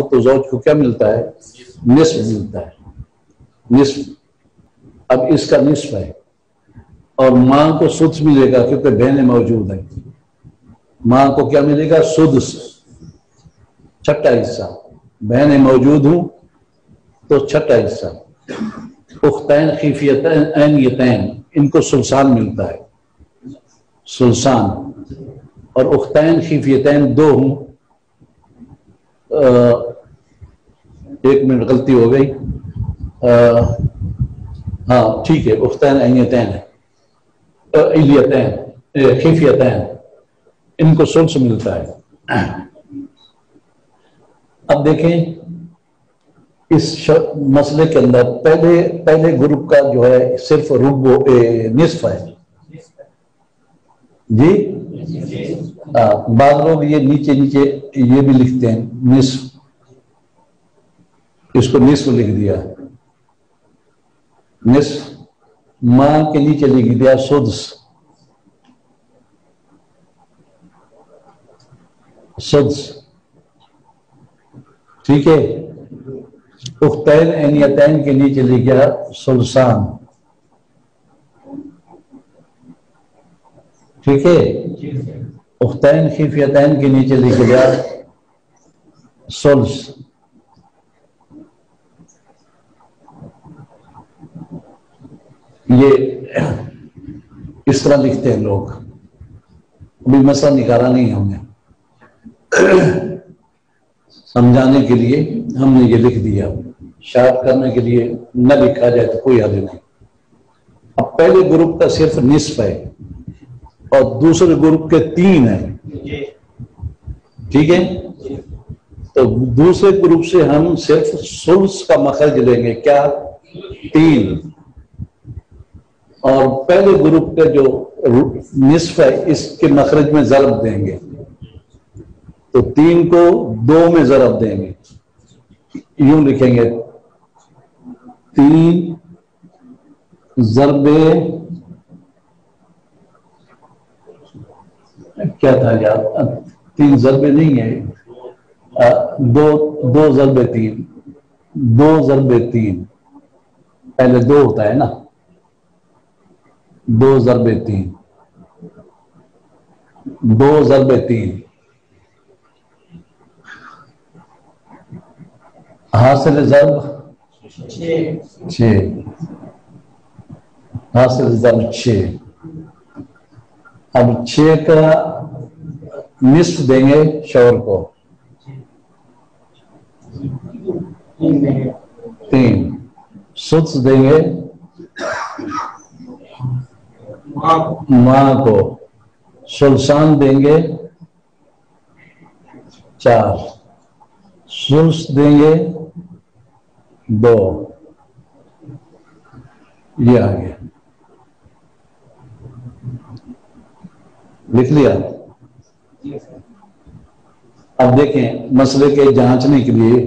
ہو تو زوج کو کیا ملتا ہے؟ نصف ملتا ہے، نصف۔ اب اس کا نصف ہے، اور ماں کو سدس ملے گا کیونکہ بہنیں موجود ہیں۔ ماں کو کیا ملے گا؟ سدس، چھٹا حصہ۔ بہنیں موجود ہوں تو چھٹا حصہ۔ اختین خیفیتین عینیتین، ان کو سلسان ملتا ہے، سلسان۔ اور اختین خیفیتین دو ہوں، ایک منٹ غلطی ہو گئی، ہاں ٹھیک ہے، اختین عینیتین علیتین خیفیتین، ان کو سلس ملتا ہے۔ اب دیکھیں اس مسئلے کے اندر پہلے گروپ کا جو ہے صرف نصف ہے جی۔ بعض لوگ یہ نیچے یہ بھی لکھتے ہیں نصف، اس کو نصف لکھ دیا، نصف۔ ماں کے نیچے لکھ دیا سدس، سدس، ٹھیک ہے۔ اختین عینیتین کے نیچے لکھ گیا سلسان، ٹھیک ہے۔ اختین خیفیتین کے نیچے لکھ گیا سلس۔ یہ اس طرح لکھتے ہیں لوگ، ابھی مسئلہ نکالا نہیں ہم نے، سمجھانے کے لیے ہم نے یہ لکھ دیا، شارٹ کرنے کے لیے نہ لکھا جائے تو کوئی حل نہیں۔ اب پہلے گروپ کا صرف نصف ہے اور دوسرے گروپ کے 3 ہیں، ٹھیک ہے۔ تو دوسرے گروپ سے ہم صرف سلس کا مخرج لیں گے، کیا؟ 3۔ اور پہلے گروپ کا جو نصف ہے اس کے مخرج میں ضرب دیں گے، تو 3 کو 2 میں ضرب دیں گے، یوں لکھیں گے 3 ضرب کیا تھا یار، 3 ضرب نہیں ہے، 2 ضرب 3، 2 ضرب 3، پہلے 2 ہوتا ہے نا، 2 ضرب 3، 2 ضرب 3، حاصل ضرب 6، حاصل ضرب 6۔ اب 6 کا نصف دیں گے شوہر کو، 3 سدس دیں گے ماں کو، سلسان دیں گے 4، سلس دیں گے 2، یہ آ گیا، لکھ لیا۔ اب دیکھیں مسئلے کے جانچنے کے لیے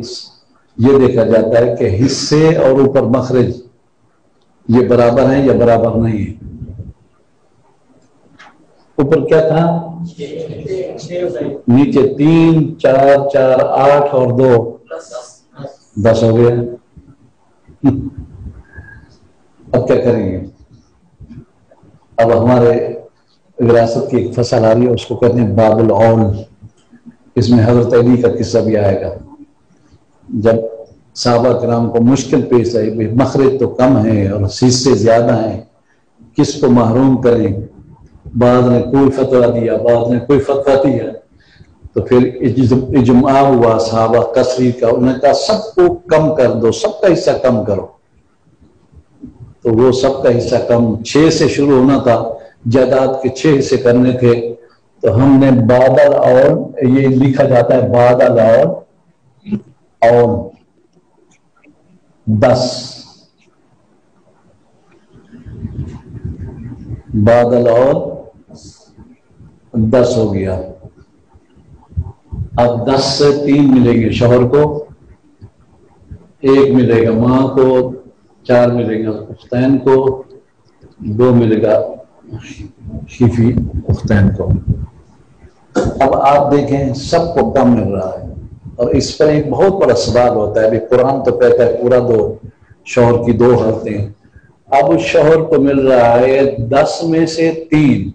یہ دیکھا جاتا ہے کہ حصے اور اوپر مخرج یہ برابر ہیں یا برابر نہیں ہیں۔ اوپر کیا تھا؟ نیچے 3 4 4 8 اور 2 10 ہو گیا۔ اب کیا کریں گے؟ اب ہمارے وراثت کی ایک فصل آ رہی ہے، اس کو کہتے ہیں باب الاول۔ اس میں حضرت علی کا قصہ بھی آئے گا، جب صحابہ کرام کو مشکل پیش آئی، مخرج تو کم ہے اور حصے زیادہ ہیں، کس کو محروم کریں؟ بعض نے کوئی فتویٰ دیا، بعض نے کوئی فتویٰ دیا، تو پھر اجماع ہوا صحابہ کثیر کا، انہوں نے کہا سب کو کم کر دو، سب کا حصہ کم کرو۔ تو وہ سب کا حصہ کم 6 سے شروع ہونا تھا، جائیداد کے 6 حصے کرنے تھے، تو ہم نے بادل اور یہ لکھا جاتا ہے بادل اور 10، بادل اور 10 ہو گیا۔ اب 10 سے 3 ملیں گے شوہر کو، 1 ملے گا ماں کو، 4 ملے گا اختین کو، 2 ملے گا خیفی اختین کو۔ اب آپ دیکھیں سب کو کم مل رہا ہے، اور اس پر ایک بہت بڑا سوال ہوتا ہے. ابھی قرآن تو کہتا ہے پورا دو، شوہر کی 2 عورتیں. اب شوہر کو مل رہا ہے 10 میں سے 3.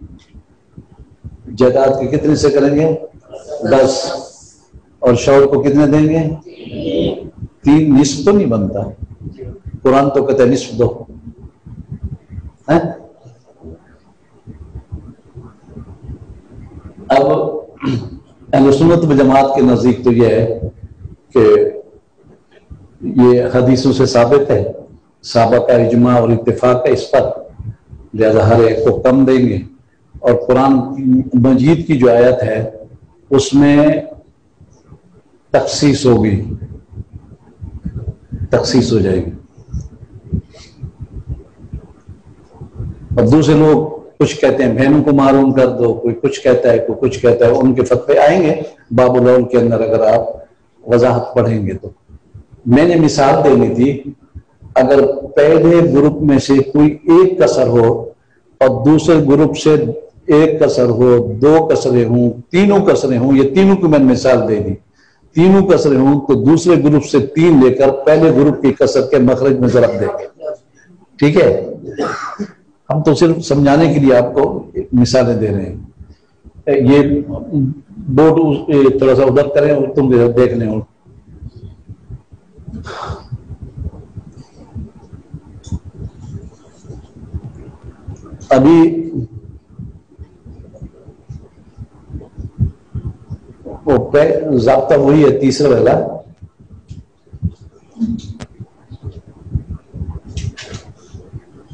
جائیداد کے کتنے سے کریں گے؟ 10. اور شوہر کو کتنے دیں گے؟ 3. نصف تو نہیں بنتا. قرآن تو کہتا ہے نصف دو. اب اہل سنت و جماعت کے نزدیک تو یہ ہے کہ یہ حدیثوں سے ثابت ہے، صحابہ کا اجماع اور اتفاق ہے اس پر، لہذا ہر ایک کو کم دیں گے. اور قرآن مجید کی جو آیت ہے اس میں تخصیص ہوگی، تخصیص ہو جائے گی. اور دوسرے لوگ کچھ کہتے ہیں بہنوں کو معروم کر دو، کوئی کچھ کہتا ہے، کوئی کچھ کہتا ہے. ان کے فتوے آئیں گے باب الاول کے اندر اگر آپ وضاحت پڑھیں گے تو. میں نے مثال دینی تھی، اگر پہلے گروپ میں سے کوئی ایک کسر ہو اور دوسرے گروپ سے ایک کسر ہو، 2 کسریں ہوں، تینوں کسریں ہوں، یہ تینوں کو میں نے مثال دے دی. تینوں کسریں ہوں تو دوسرے گروپ سے 3 لے کر پہلے گروپ کی کسر کے مخرج میں ضرب دیں گے. ٹھیک ہے؟ ہم تو صرف سمجھانے کے لیے آپ کو مثالیں دے رہے ہیں. یہ بورڈ تھوڑا سا ادھر کریں اور تم دیکھ لیں. اور ابھی وہ ضابطہ وہی ہے تیسرا والا.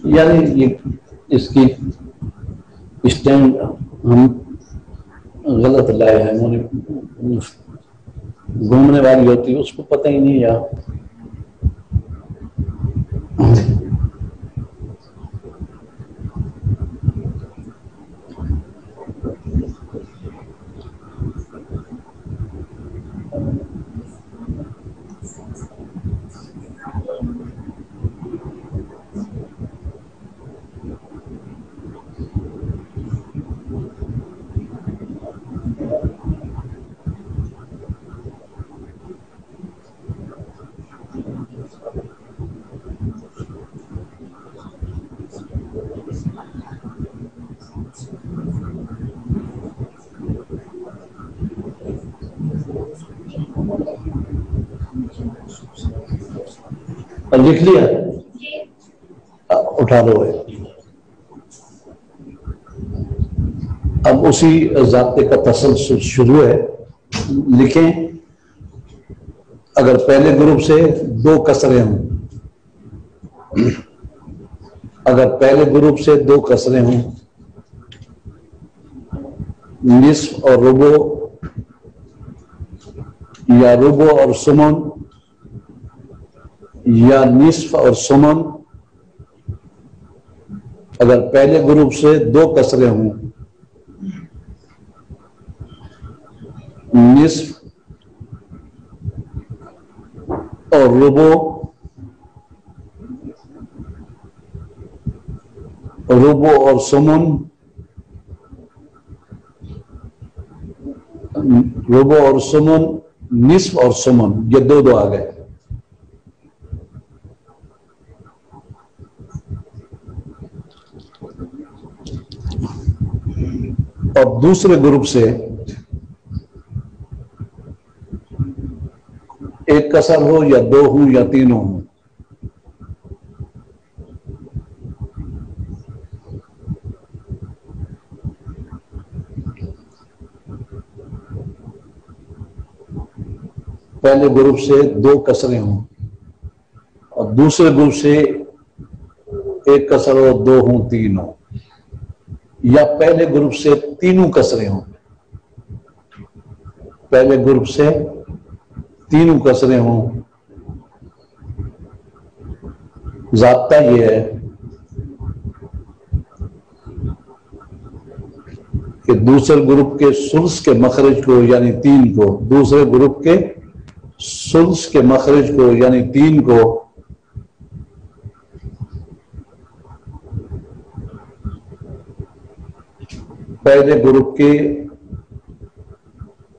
یعنی یہ اس کی اسٹینڈ ہم غلط لائے ہیں، گھومنے والی ہوتی ہے اس کو پتہ ہی نہیں. یا لکھ لیا؟ اٹھا لو. اب اسی ضابطے کا تسلسل شروع ہے. لکھیں اگر پہلے گروپ سے 2 کسریں ہوں، اگر پہلے گروپ سے 2 کسریں ہوں، نصف اور ربع یا ربع اور سمن یا نصف اور سمن، اگر پہلے گروپ سے 2 کسریں ہوں، نصف اور ربع، ربع اور سمن، ربع اور سمن، نصف اور سمن، یہ 2 آ گئے. اور دوسرے گروپ سے ایک کسر ہو یا 2 ہوں یا 3 ہوں، پہلے گروپ سے 2 کسریں ہوں اور دوسرے گروپ سے ایک کسر ہو، 2 ہوں، 3 ہوں، یا پہلے گروپ سے تینوں کسریں ہوں، پہلے گروپ سے تینوں کسریں ہوں. ضابطہ یہ ہے کہ دوسرے گروپ کے ثلث کے مخرج کو یعنی 3 کو، دوسرے گروپ کے ثلث کے مخرج کو یعنی 3 کو پہلے گروپ کے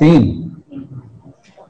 3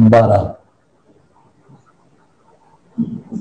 12।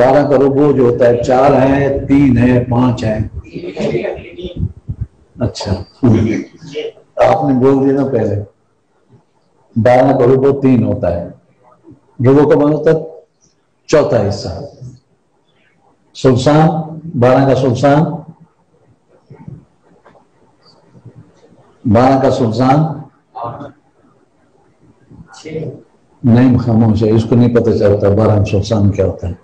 12 کا ربع جو ہوتا ہے 4 ہے 3 ہے 5 ہے. اچھا آپ نے بول دیا نا پہلے. 12 کا ربع 3 ہوتا ہے. ربع کا مطلب ہوتا ہے چوتھا حصہ. سلسان 12 کا سلسان 12 کا سلسان نہیں خاموش ہے, اس کو نہیں پتہ چلتا 12 کا سلسان کیا ہوتا ہے.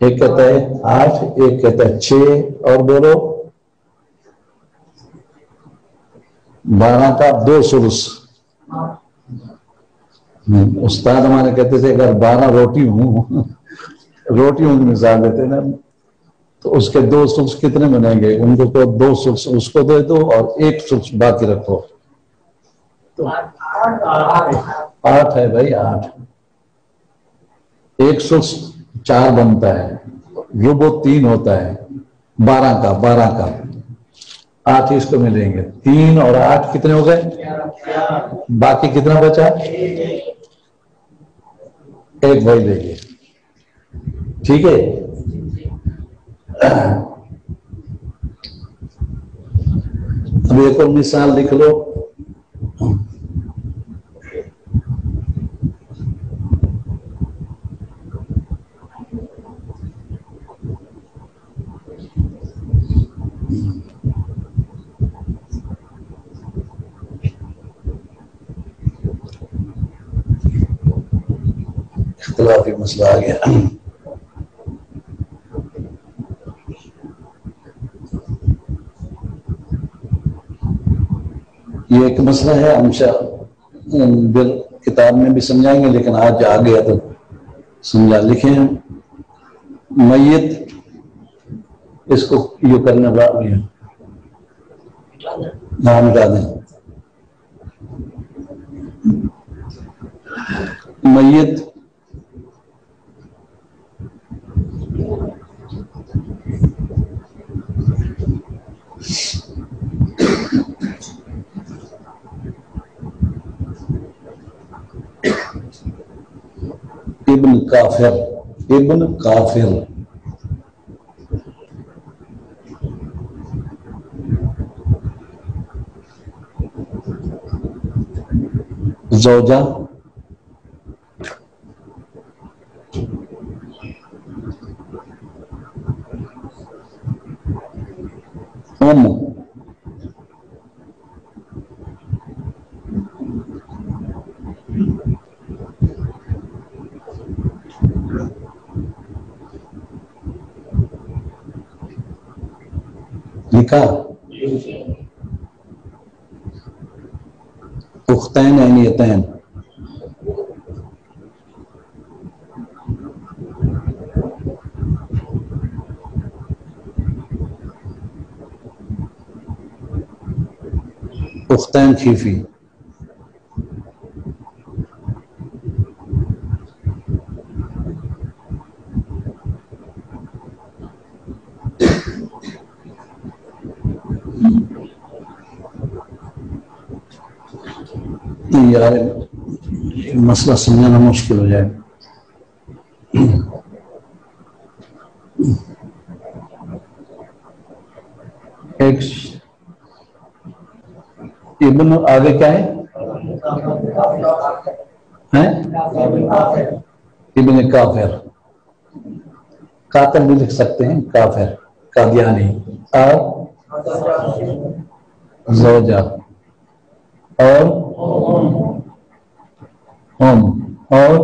ایک کہتا ہے 8, ایک کہتا ہے 6, اور بولو 12 کا 2 سدس. استاد ہمارے کہتے تھے اگر 12 روٹیوں کی مثال دیتے نا, تو اس کے 2 سدس کتنے بنیں گے؟ ان کو 2 سدس اس کو دے دو اور 1 سدس باقی رکھو. تو 8 ہے بھائی, 8. 1 سدس 4 بنتا ہے, ربع 3 ہوتا ہے 12 کا 8 اس کو ملیں گے. 3 اور 8 کتنے ہو گئے؟ باقی کتنا بچا؟ 1 بھائی دے گے. ٹھیک ہے. اب ایک اور مثال لکھ لو. اختلافی مسئلہ آ گیا. یہ ایک مسئلہ ہے, ہم کتاب میں بھی سمجھائیں گے, لیکن آج آ گیا تو سمجھا. لکھیں میت, اس کو یہ کرنے والا نام مٹا دیں. میت ابن کافر زوجہ لکھا. اختین اینیتین اختین خیفی یار مسئلہ سمجھانا مشکل ہو جائے. ایک ابن آگے کیا ہے؟ ابن کافر. قاتل بھی لکھ سکتے ہیں, کافر قادیانی. اور زوجہ اور اور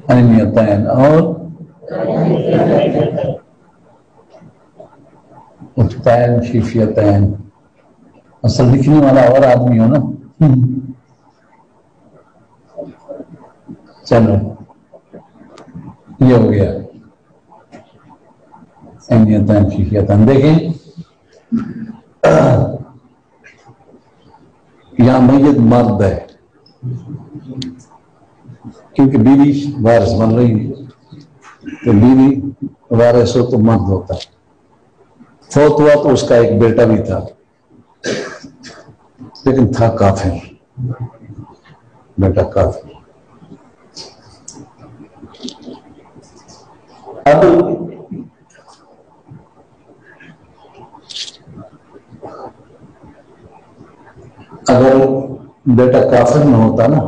اینیتین اور اختین خیفیتین. اصل لکھنے والا اور آدمی ہو نا. چلو یہ ہو گیا اینیتین خیفیتین. دیکھیں یہاں میت مرد ہے کیونکہ بیوی وارث بن رہی ہے, تو بیوی وارث ہو تو مرد ہوتا ہے. فوت ہوا تو اس کا ایک بیٹا بھی تھا, لیکن تھا کافر، بیٹا کافر۔ اب اگر بیٹا کافر نہ ہوتا نا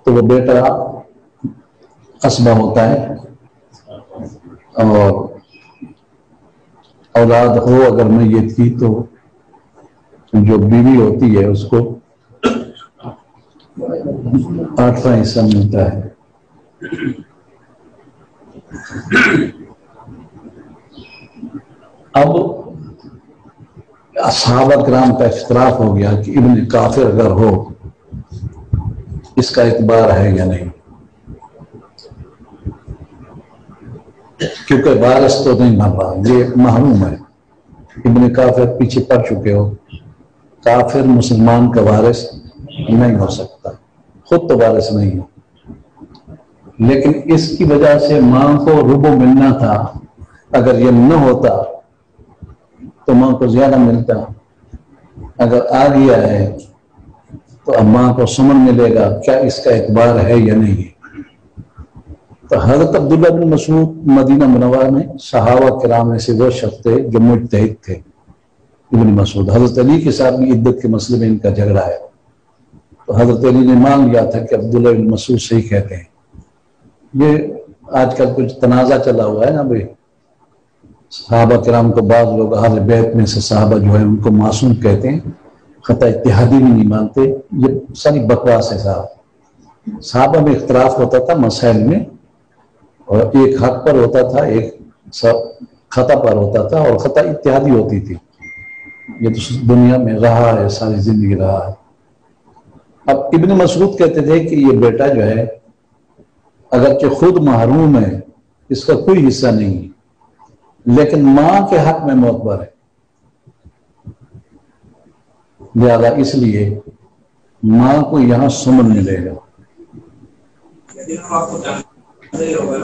تو وہ بیٹا اسبہ ہوتا ہے، اور اولاد ہو اگر میت کی تو جو بیوی ہوتی ہے اس کو 8واں حصہ ملتا ہے۔ اب صحابہ کرام کا اختلاف ہو گیا کہ ابن کافر اگر ہو اس کا اعتبار ہے یا نہیں، کیونکہ وارث تو نہیں مر رہا، یہ محروم ہے۔ ابن کافر پیچھے پڑ چکے ہو، کافر مسلمان کا وارث نہیں ہو سکتا، خود تو وارث نہیں ہو، لیکن اس کی وجہ سے ماں کو ربع ملنا تھا، اگر یہ نہ ہوتا تو ماں کو زیادہ ملتا، اگر آ گیا ہے تو اب ماں کو سمن ملے گا، کیا اس کا اعتبار ہے یا نہیں ہے؟ تو حضرت عبداللہ بن مسعود مدینہ منورہ میں صحابہ کرام میں سے وہ شخص تھے جو مجتہد تھے۔ ابن مسعود، حضرت علی کے ساتھ بھی عدت کے مسئلے میں ان کا جھگڑا ہے، تو حضرت علی نے مان لیا تھا کہ عبداللہ بن مسعود صحیح کہتے ہیں۔ یہ آج کل کچھ تنازع چلا ہوا ہے نا بھائی، صحابہ کرام کو بعض لوگ اہل بیت میں سے صحابہ جو ہے ان کو معصوم کہتے ہیں، خطا اتحادی بھی نہیں مانتے، یہ ساری بکواس ہے صاحب۔ صحابہ میں اختلاف ہوتا تھا مسائل میں، اور ایک حق پر ہوتا تھا، ایک خطا پر ہوتا تھا، اور خطا اتحادی ہوتی تھی۔ یہ تو دنیا میں رہا ہے، ساری زندگی رہا ہے۔ اب ابن مسعود کہتے تھے کہ یہ بیٹا جو ہے اگرچہ خود محروم ہے، اس کا کوئی حصہ نہیں ہے، لیکن ماں کے حق میں معتبر ہے، لہذا اس لیے ماں کو یہاں سمن ملے گا۔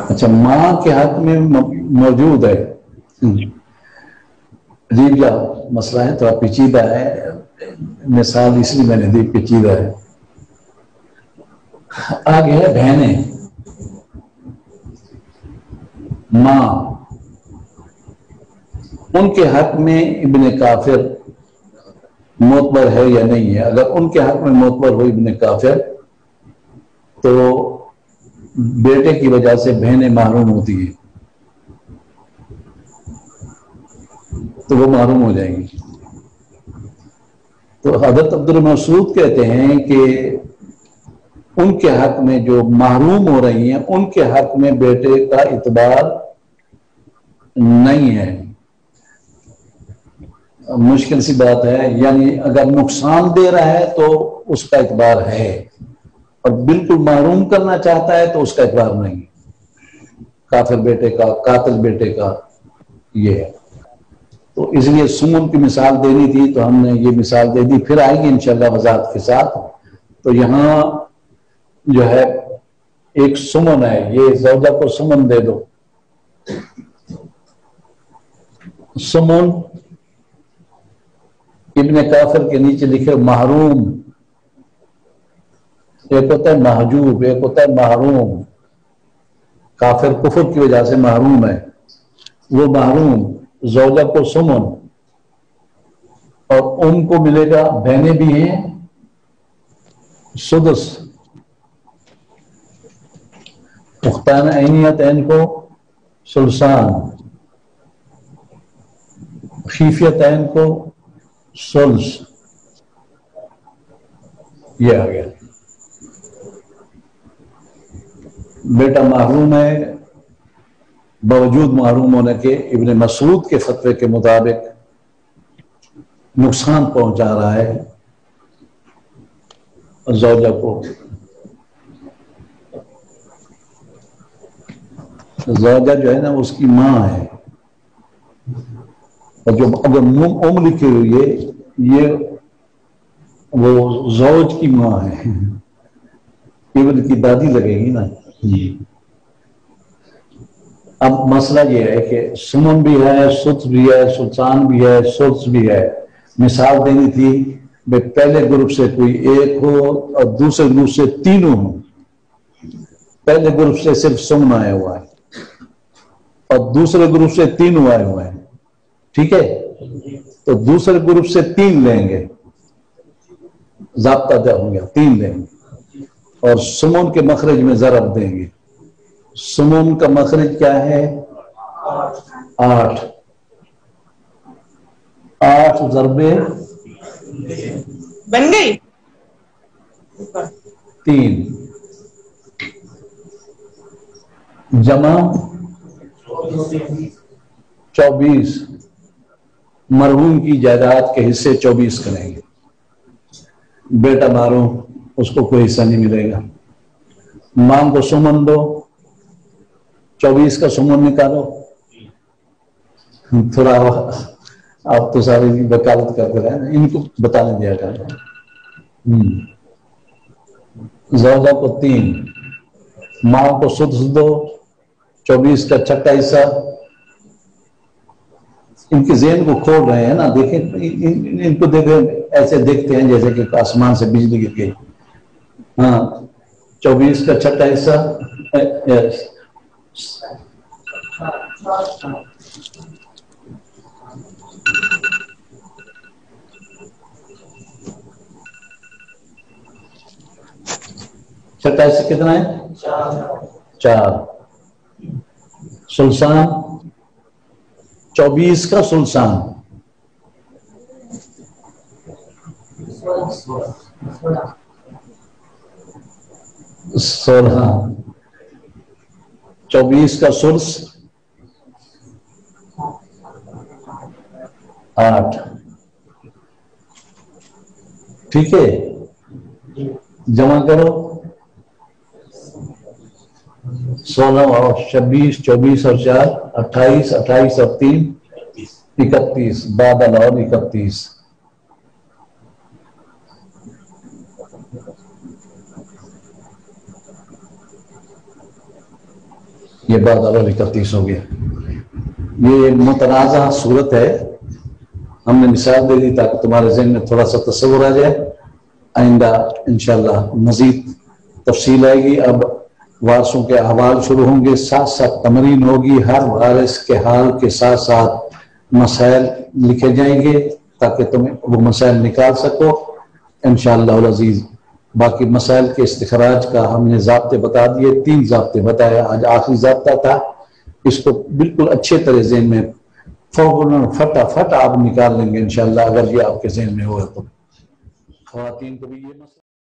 اچھا، ماں کے حق میں موجود ہے، عجیب جا مسئلہ ہے، تھوڑا پیچیدہ ہے، مثال اس لیے میں نے دی پیچیدہ ہے۔ آگے ہے بہنیں، ماں، ان کے حق میں ابن کافر معتبر ہے یا نہیں ہے؟ اگر ان کے حق میں معتبر ہو ابن کافر تو بیٹے کی وجہ سے بہنیں محروم ہوتی ہیں، تو وہ محروم ہو جائیں گی۔ تو حضرت عبداللہ مسعود کہتے ہیں کہ ان کے حق میں جو محروم ہو رہی ہیں ان کے حق میں بیٹے کا اعتبار نہیں ہے۔ مشکل سی بات ہے، یعنی اگر نقصان دے رہا ہے تو اس کا اعتبار ہے، اور بالکل محروم کرنا چاہتا ہے تو اس کا اعتبار نہیں، کافر بیٹے کا، قاتل بیٹے کا، یہ ہے۔ تو اس لیے سمن کی مثال دینی تھی تو ہم نے یہ مثال دے دی، پھر آئے گی انشاءاللہ وضاحت کے ساتھ۔ تو یہاں جو ہے ایک سمن ہے، یہ زوجہ کو سمن دے دو۔ سمن ابن کافر کے نیچے لکھے محروم، ایک ہوتا ہے محجوب، ایک ہوتا ہے محروم۔ کافر کفر کی وجہ سے محروم ہے، وہ محروم، زوجہ کو سمن، اور ان کو ملے گا، بہنیں بھی ہیں، سدس، اختان عینیتین کو ثلثان، خیفیتین کو ثلث، یہ آ گیا۔ بیٹا محروم ہے، باوجود محروم ہونے کے ابن مسعود کے فتوے کے مطابق نقصان پہنچا رہا ہے زوجہ کو۔ زوجہ جو ہے نا اس کی ماں ہے، اور جو اگر ام لکھی ہوئی ہے یہ وہ زوج کی ماں ہے، ابن کی دادی لگے گی نا۔ اب مسئلہ یہ ہے کہ سمن بھی ہے، سدس بھی ہے، سلطان بھی ہے، سدس بھی ہے۔ مثال دینی تھی بھائی پہلے گروپ سے کوئی ایک ہو اور دوسرے گروپ سے تینوں ہوں. پہلے گروپ سے صرف سمن آیا ہوا ہے اور دوسرے گروپ سے تینوں آئے ہوئے ہیں. ٹھیک ہے؟ تو دوسرے گروپ سے 3 لیں گے، ضابطہ ہو گیا 3 لیں گے اور سمون کے مخرج میں ضرب دیں گے. سمون کا مخرج کیا ہے؟ 8. 8 ضربے بن گئی 3 جمع 24. مرحوم کی جائیداد کے حصے 24 کریں گے. بیٹا مارو اس کو کوئی حصہ نہیں ملے گا. ماں کو سمن دو، 24 کا سمن نکالو. تھوڑا آپ تو سارے وکالت کر رہے ہیں، ان کو بتانے دیا کر. زوجہ کو 3، ماں کو سدس دو، 24 کا 6واں حصہ. ان کے ذہن کو کھول رہے ہیں نا، دیکھیں ان کو دیکھیں، ایسے دیکھتے ہیں جیسے کہ آسمان سے بجلی گر گئی. ہاں 24 کا 6واں حصہ. چھٹا حصہ کتنا ہے؟ 4. سلسان 24 کا سلسان 16. 24 کا سلس 8. ٹھیک ہے؟ جمع کرو 16 اور 26، 24 اور 4 28، 28 اور 3 31. بادل اور 31. یہ بادل اور 31 ہو گیا. یہ متنازع صورت ہے، ہم نے مثال دے دی تاکہ تمہارے ذہن میں تھوڑا سا تصور آ جائے. آئندہ انشاءاللہ مزید تفصیل آئے گی. اب وارثوں کے احوال شروع ہوں گے، ساتھ ساتھ تمرین ہوگی. ہر وارث کے حال کے ساتھ ساتھ مسائل لکھے جائیں گے تاکہ تم وہ مسائل نکال سکو انشاءاللہ العزیز. باقی مسائل کے استخراج کا ہم نے ضابطے بتا دیے، 3 ضابطے بتایا. آج آخری ضابطہ تھا، اس کو بالکل اچھے طرح ذہن میں فوراً فٹافٹ آپ نکال لیں گے انشاءاللہ، اگر یہ آپ کے ذہن میں ہوا تو. خواتین کو بھی یہ مسئلہ